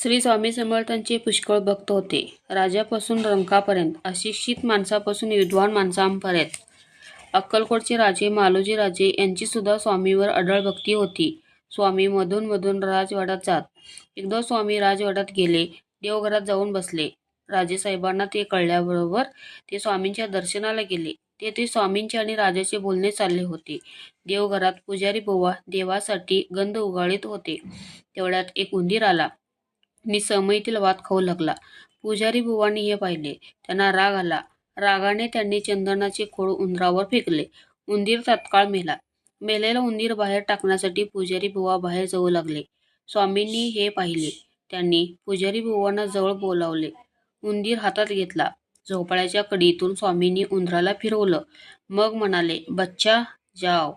श्री स्वामी समर्थांचे पुष्कळ भक्त होते. राजापासून रंकापर्यंत, अशिक्षित माणसापासून विद्वान माणसांपर्यंत. अक्कलकोटचे राजे मालोजी राजे यांची सुद्धा स्वामीवर अढळ भक्ती होती. स्वामी मधून मधून राजवाड्यात जात. एकदा स्वामी राजवाड्यात गेले, देवघरात जाऊन बसले. राजेसाहेबांना ते कळल्याबरोबर ते स्वामींच्या दर्शनाला गेले. तेथे स्वामींचे आणि राजाचे बोलणे चालले होते. देवघरात पुजारी बुवा देवासाठी गंध उगाळीत होते. तेवढ्यात एक उंदीर आला आणि समईतील वात खाऊ लागला. पुजारी बुवांनी हे पाहिले. त्यांना राग आला. रागाने त्यांनी चंदनाचे खोड उंदरावर फेकले. उंदीर तात्काळ मेला. मेलेला उंदीर बाहेर टाकण्यासाठी पुजारी बुवा बाहेर जाऊ लागले. स्वामींनी हे पाहिले. त्यांनी पुजारी बुवांना जवळ बोलावले. उंदीर हातात घेतला. झोपाळ्याच्या कडीतून स्वामींनी उंदराला फिरवलं. मग म्हणाले, बच्चा जाव.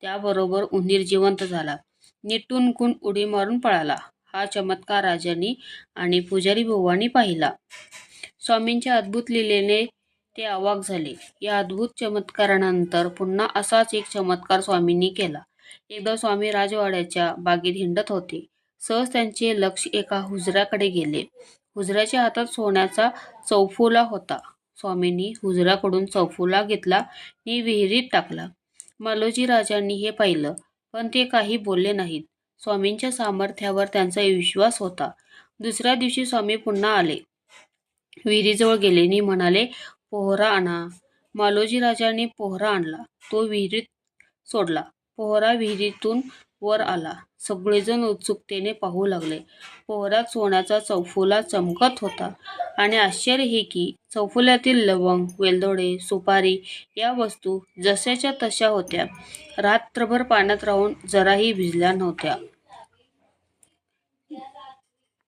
त्याबरोबर उंदीर जिवंत झाला. निटून उडी मारून पळाला. हा चमत्कार राजांनी आणि पुजारी बुवांनी पाहिला. स्वामींच्या अद्भुत लीलेने ते अवाक झाले. या अद्भुत चमत्कारानंतर पुन्हा असाच एक चमत्कार स्वामींनी केला. एकदा स्वामी राजवाड्याच्या बागेत हिंडत होते. सहज त्यांचे लक्ष एका हुजऱ्याकडे गेले. हुजऱ्याच्या हातात सोन्याचा चौफुला होता. स्वामींनी हुजऱ्याकडून चौफुला घेतला आणि विहिरीत टाकला. मालोजी राजांनी हे पाहिलं, पण ते काही बोलले नाहीत. स्वामींच्या सामर्थ्यावर त्यांचा विश्वास होता. दुसऱ्या दिवशी स्वामी पुन्हा आले. विहिरीजवळ गेले आणि म्हणाले, पोहरा आणा. मालोजी राजांनी पोहरा आणला. तो विहिरीत सोडला. पोहरा विहिरीतून वर आला. सगळेजण उत्सुकतेने पाहू लागले. पोहऱ्यात सोन्याचा चौफुला चमकत होता आणि आश्चर्य हे की चौफुल्यातील लवंग, वेलदोडे, सुपारी या वस्तू जशाच्या तशा होत्या. रात्रभर पाण्यात राहून जराही भिजल्या नव्हत्या.